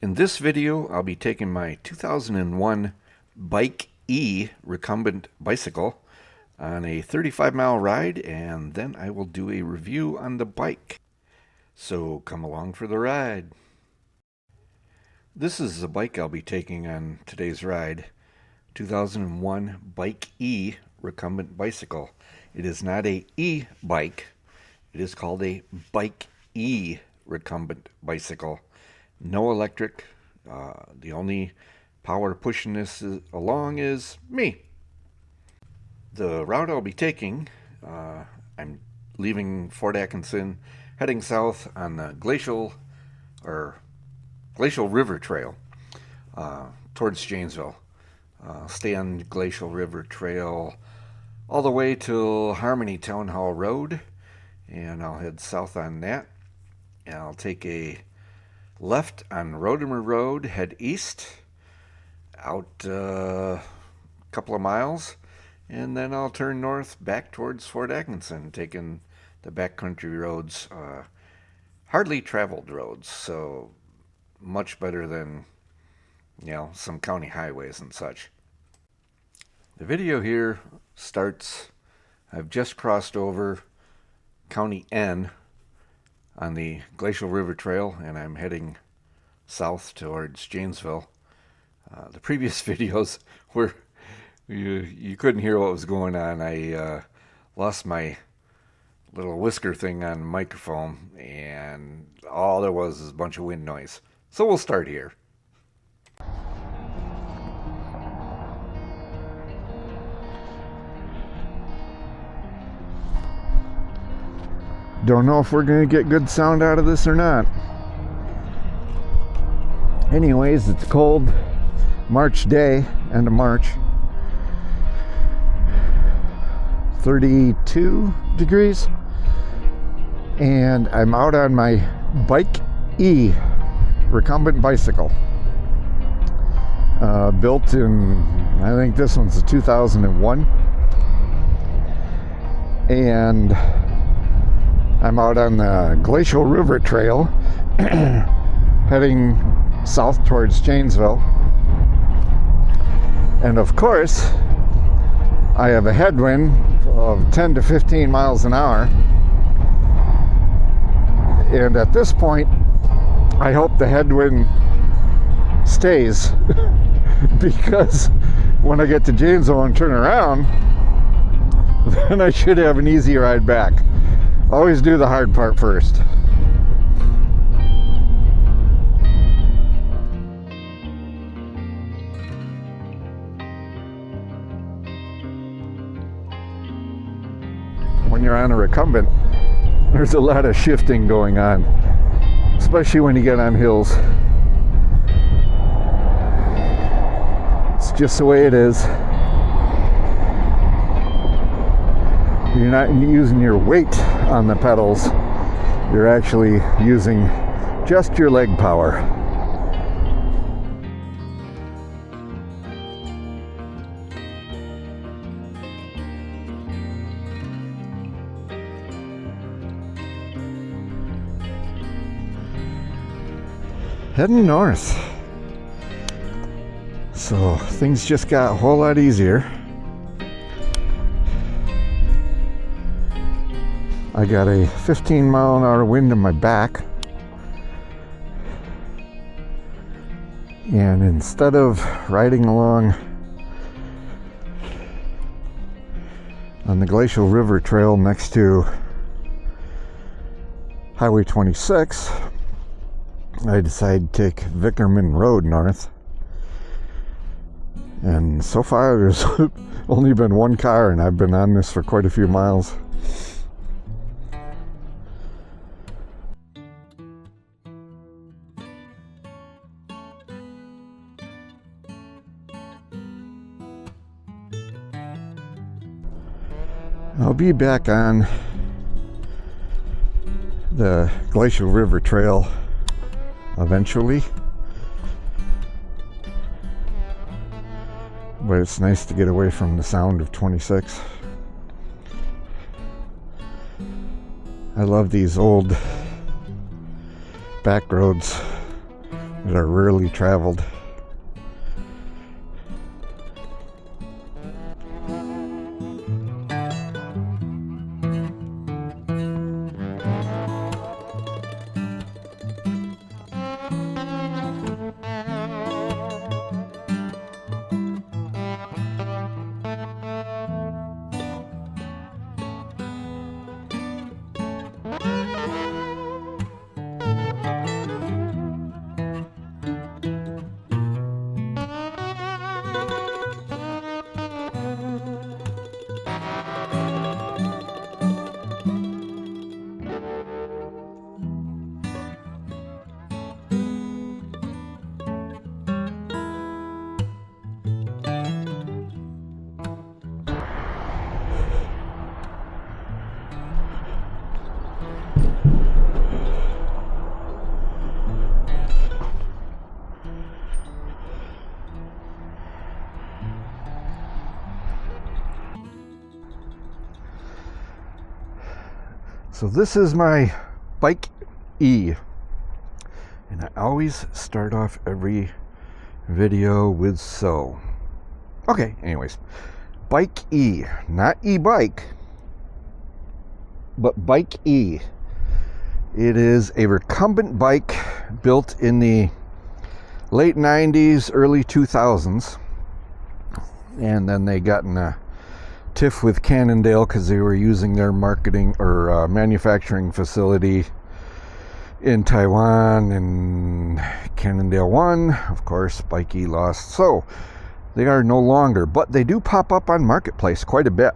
In this video, I'll be taking my 2001 Bike E Recumbent bicycle on a 35-mile ride, and then I will do a review on the bike. So come along for the ride. This is the bike I'll be taking on today's ride. 2001 Bike E Recumbent bicycle. It is not a e-bike. It is called a Bike E Recumbent bicycle. No electric. The only power pushing this along is me. The route I'll be taking, I'm leaving Fort Atkinson, heading south on the Glacial River Trail towards Janesville. Stay on Glacial River Trail all the way to Harmony Town Hall Road, and I'll head south on that. And I'll take a left on Rodimer Road, head east, out a couple of miles, and then I'll turn north back towards Fort Atkinson, taking the backcountry roads, hardly traveled roads, so much better than, some county highways and such. The video here starts, I've just crossed over County N on the Glacial River Trail, and I'm heading south towards Janesville. The previous videos were, you couldn't hear what was going on. I lost my little whisker thing on the microphone, and all there was a bunch of wind noise. So we'll start here. Don't know if we're going to get good sound out of this or not. Anyways, it's cold March day, end of March. 32 degrees. And I'm out on my Bike E Recumbent bicycle. Built in, I think this one's a 2001. And I'm out on the Glacial River Trail, heading south towards Janesville. And of course, I have a headwind of 10 to 15 miles an hour. And at this point, I hope the headwind stays because when I get to Janesville and turn around, then I should have an easy ride back. Always do the hard part first. When you're on a recumbent, there's a lot of shifting going on, especially when you get on hills. It's just the way it is. You're not using your weight on the pedals. You're actually using just your leg power. Heading north. So things just got a whole lot easier. I got a 15-mile-an-hour wind in my back, and instead of riding along on the Glacial River Trail next to Highway 26, I decided to take Vickerman Road north. And so far there's only been one car, and I've been on this for quite a few miles. I'll be back on the Glacial River Trail eventually, but it's nice to get away from the sound of 26. I love these old back roads that are rarely traveled. So this is my Bike E, and I always start off every video with so. Okay, anyways, Bike E, not e-bike, but Bike E. It is a recumbent bike built in the late 90s, early 2000s, and then they got in a tiff with Cannondale because they were using their marketing or manufacturing facility in Taiwan, and Cannondale won. Of course, Bike E lost, so they are no longer, but they do pop up on Marketplace quite a bit.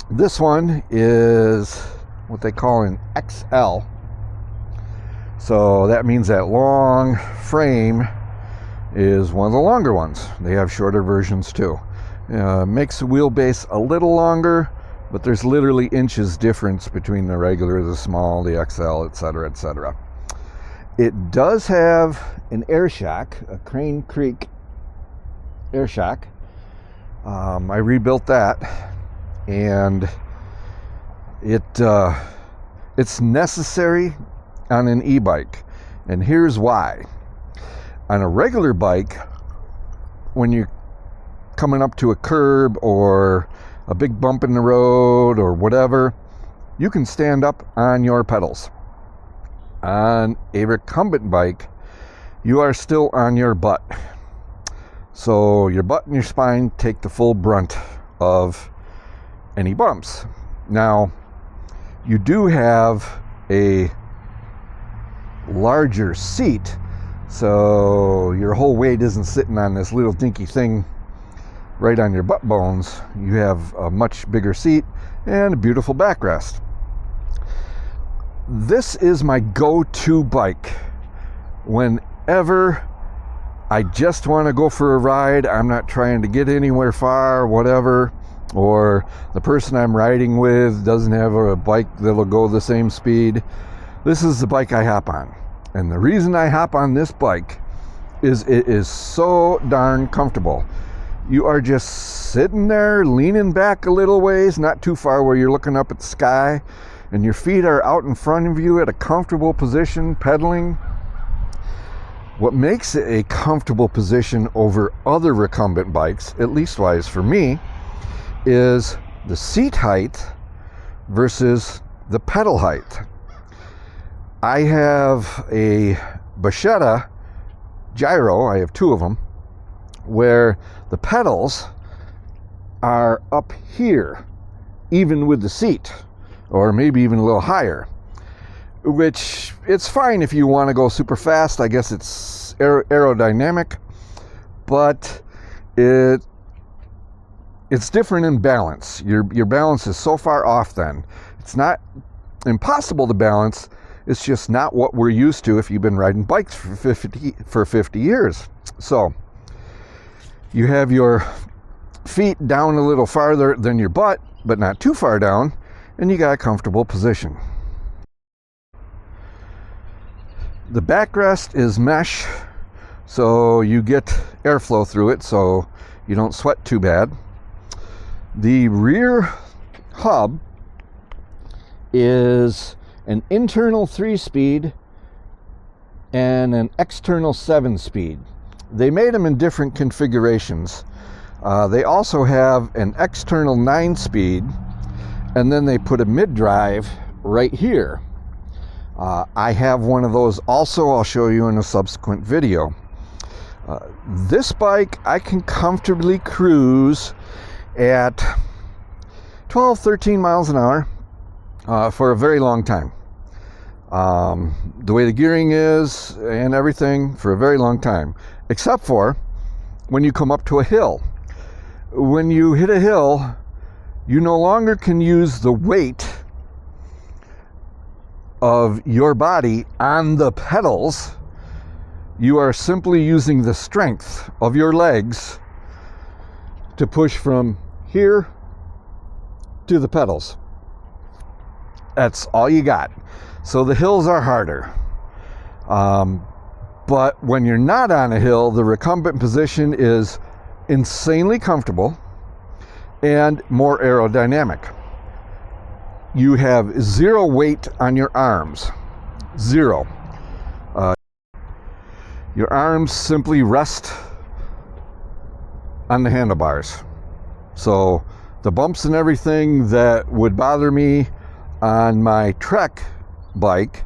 This one is what they call an XL, so that means that long frame is one of the longer ones. They have shorter versions too. Makes the wheelbase a little longer, but there's literally inches difference between the regular, the small, the XL, etc., etc. It does have an air shock, a Crane Creek air shock. I rebuilt that, and it's necessary on an e-bike, and here's why. On a regular bike, when you're coming up to a curb or a big bump in the road or whatever, you can stand up on your pedals. On a recumbent bike, you are still on your butt. So your butt and your spine take the full brunt of any bumps. Now, you do have a larger seat, so your whole weight isn't sitting on this little dinky thing right on your butt bones. You have a much bigger seat and a beautiful backrest. This is my go-to bike whenever I just want to go for a ride. I'm not trying to get anywhere far, whatever, or the person I'm riding with doesn't have a bike that'll go the same speed. This is the bike I hop on. And the reason I hop on this bike is it is so darn comfortable. You are just sitting there, leaning back a little ways, not too far where you're looking up at the sky, and your feet are out in front of you at a comfortable position, pedaling. What makes it a comfortable position over other recumbent bikes, at least wise for me, is the seat height versus the pedal height. I have a Bachetta gyro, I have two of them, where the pedals are up here, even with the seat, or maybe even a little higher, which it's fine if you want to go super fast. I guess it's aerodynamic, but it's different in balance. Your balance is so far off then. It's not impossible to balance, it's just not what we're used to if you've been riding bikes for 50 years. So you have your feet down a little farther than your butt, but not too far down, and you got a comfortable position. The backrest is mesh, so you get airflow through it, so you don't sweat too bad. The rear hub is an internal 3-speed and an external 7-speed. They made them in different configurations. They also have an external 9-speed, and then they put a mid-drive right here. I have one of those also. I'll show you in a subsequent video. This bike I can comfortably cruise at 12, 13 miles an hour for a very long time. The way the gearing is and everything, for a very long time, except for when you come up to a hill. When you hit a hill, you no longer can use the weight of your body on the pedals. You are simply using the strength of your legs to push from here to the pedals. That's all you got. So the hills are harder. But when you're not on a hill, the recumbent position is insanely comfortable and more aerodynamic. You have zero weight on your arms. Zero. Your arms simply rest on the handlebars. So the bumps and everything that would bother me on my Trek bike,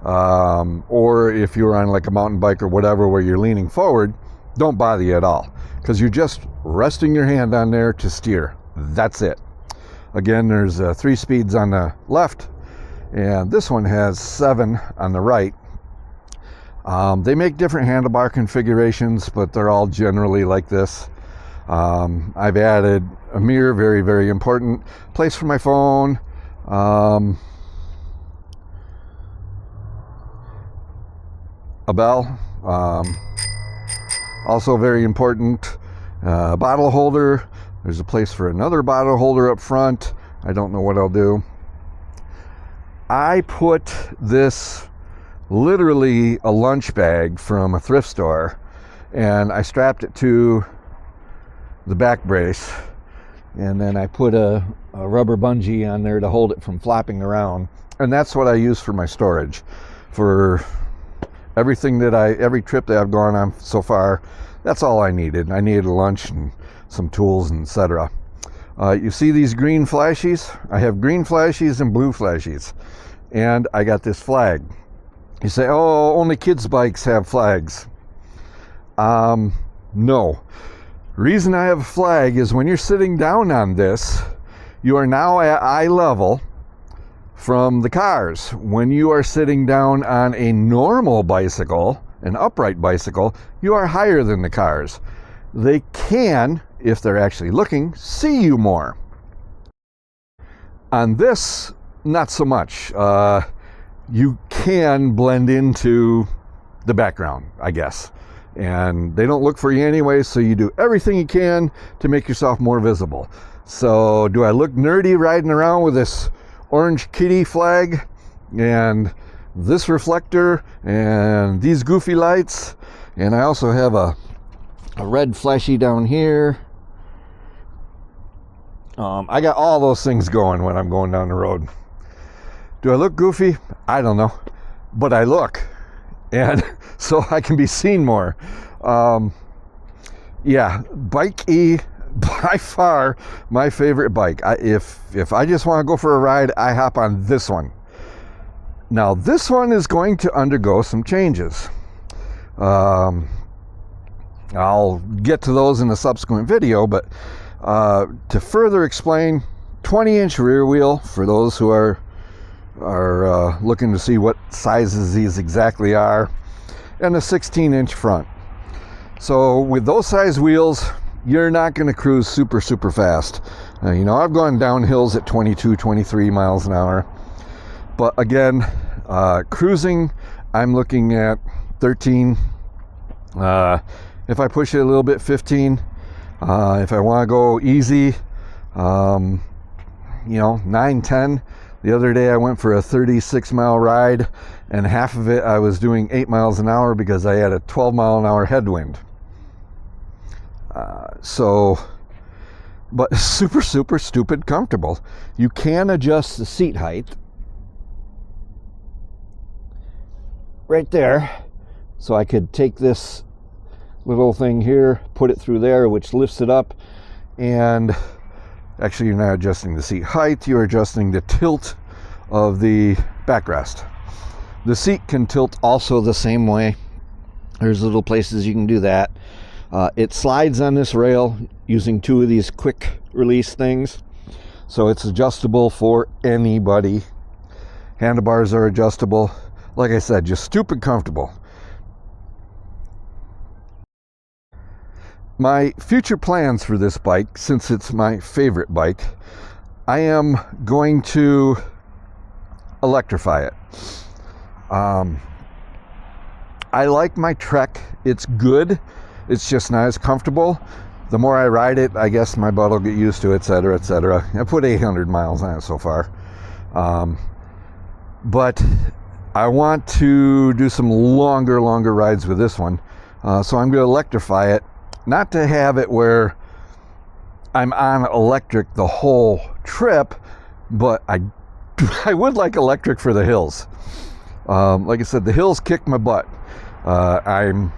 or if you're on like a mountain bike or whatever where you're leaning forward, don't bother you at all, because you're just resting your hand on there to steer. That's it. Again, there's 3 speeds on the left, and this one has 7 on the right. They make different handlebar configurations, but they're all generally like this. I've added a mirror, very, very important. Place for my phone. A bell. Also very important. Bottle holder. There's a place for another bottle holder up front. I don't know what I'll do. I put this literally a lunch bag from a thrift store, and I strapped it to the back brace, and then I put a rubber bungee on there to hold it from flopping around, and that's what I use for my storage. For everything every trip that I've gone on so far, that's all I needed. I needed a lunch and some tools and etc. You see these green flashies? I have green flashies and blue flashies, and I got this flag. You say, oh, only kids' bikes have flags. No. Reason I have a flag is when you're sitting down on this, you are now at eye level from the cars. When you are sitting down on a normal bicycle, an upright bicycle, you are higher than the cars. They can, if they're actually looking, see you more. On this, not so much. You can blend into the background, I guess. And they don't look for you anyway, so you do everything you can to make yourself more visible. So do I look nerdy riding around with this orange kitty flag and this reflector and these goofy lights? And I also have a red flashy down here. I got all those things going when I'm going down the road. Do I look goofy? I don't know, but I look, and so I can be seen more. Yeah, Bike E, by far my favorite bike. If I just want to go for a ride, I hop on this one. Now this one is going to undergo some changes. I'll get to those in a subsequent video, but to further explain, 20-inch rear wheel for those who are looking to see what sizes these exactly are, and a 16-inch front. So with those size wheels, you're not going to cruise super fast. I've gone down hills at 22, 23 miles an hour, but again, cruising, I'm looking at 13. If I push it a little bit, 15. If I want to go easy, 9, 10. The other day I went for a 36-mile ride, and half of it I was doing 8 miles an hour because I had a 12-mile-an-hour headwind. But super stupid comfortable. You can adjust the seat height right there, So I could take this little thing here, put it through there, which lifts it up, and actually you're not adjusting the seat height, you're adjusting the tilt of the backrest. The seat can tilt also the same way. There's little places you can do that. It slides on this rail using 2 of these quick release things, so it's adjustable for anybody. Handlebars are adjustable. Like I said, just stupid comfortable. My future plans for this bike, since it's my favorite bike, I am going to electrify it. I like my Trek. It's good. It's just not as comfortable. The more I ride it, I guess my butt will get used to it, etc., etc. I put 800 miles on it so far. But I want to do some longer rides with this one. So I'm going to electrify it. Not to have it where I'm on electric the whole trip, but I would like electric for the hills. Like I said, the hills kick my butt. I'm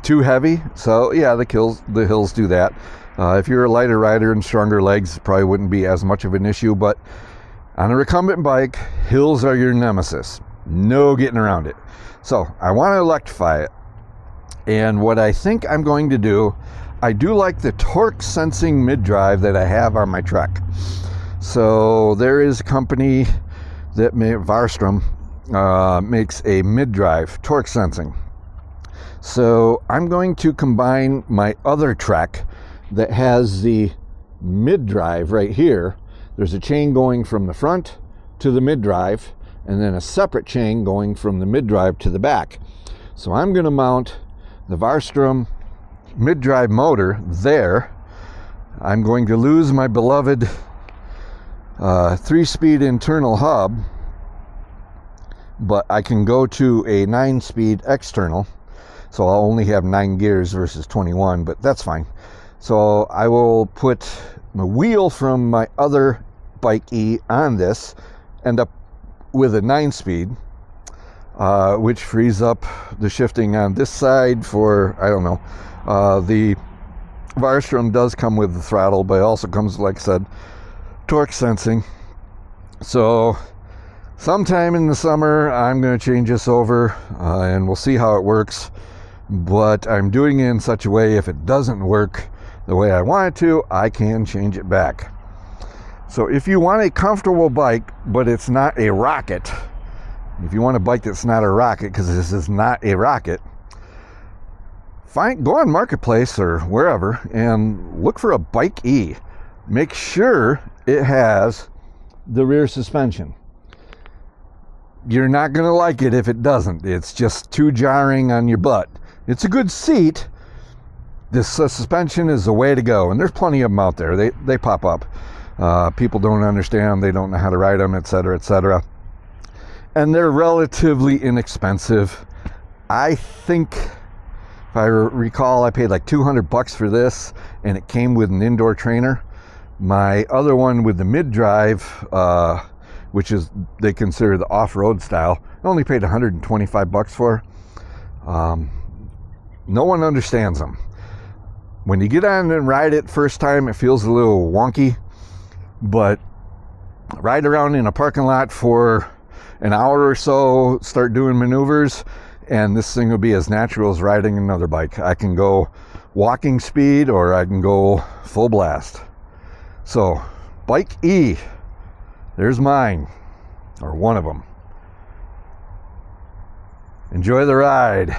too heavy, so yeah, the hills do that. If you're a lighter rider and stronger legs, it probably wouldn't be as much of an issue, but on a recumbent bike, hills are your nemesis. No getting around it. So I want to electrify it. And what I think I'm going to do, I do like the torque sensing mid-drive that I have on my Trek. So there is a company that Varstrom makes a mid-drive torque sensing. So I'm going to combine my other Trek that has the mid-drive right here. There's a chain going from the front to the mid-drive, and then a separate chain going from the mid-drive to the back. So I'm going to mount the Varstrom mid-drive motor there. I'm going to lose my beloved 3-speed internal hub, but I can go to a 9-speed external, so I'll only have 9 gears versus 21, but that's fine. So I will put the wheel from my other Bike E on this, end up with a 9-speed, which frees up the shifting on this side for, I don't know. The Varstrom does come with the throttle, but it also comes, like I said, torque sensing. So sometime in the summer, I'm going to change this over, and we'll see how it works. But I'm doing it in such a way, if it doesn't work the way I want it to, I can change it back. So if you want a comfortable bike, but it's not a rocket, if you want a bike that's not a rocket, because this is not a rocket, go on Marketplace or wherever and look for a Bike E. Make sure it has the rear suspension. You're not going to like it if it doesn't. It's just too jarring on your butt. It's a good seat. This suspension is the way to go, and there's plenty of them out there. They pop up. People don't understand. They don't know how to ride them, etc., etc. And they're relatively inexpensive. I think, if I recall, I paid like $200 for this, and it came with an indoor trainer. My other one with the mid-drive, which is they consider the off-road style, I only paid $125 for. No one understands them. When you get on and ride it first time, it feels a little wonky, but ride around in a parking lot for an hour or so, start doing maneuvers, and this thing will be as natural as riding another bike. I can go walking speed or I can go full blast. So, Bike E, there's mine, or one of them. Enjoy the ride.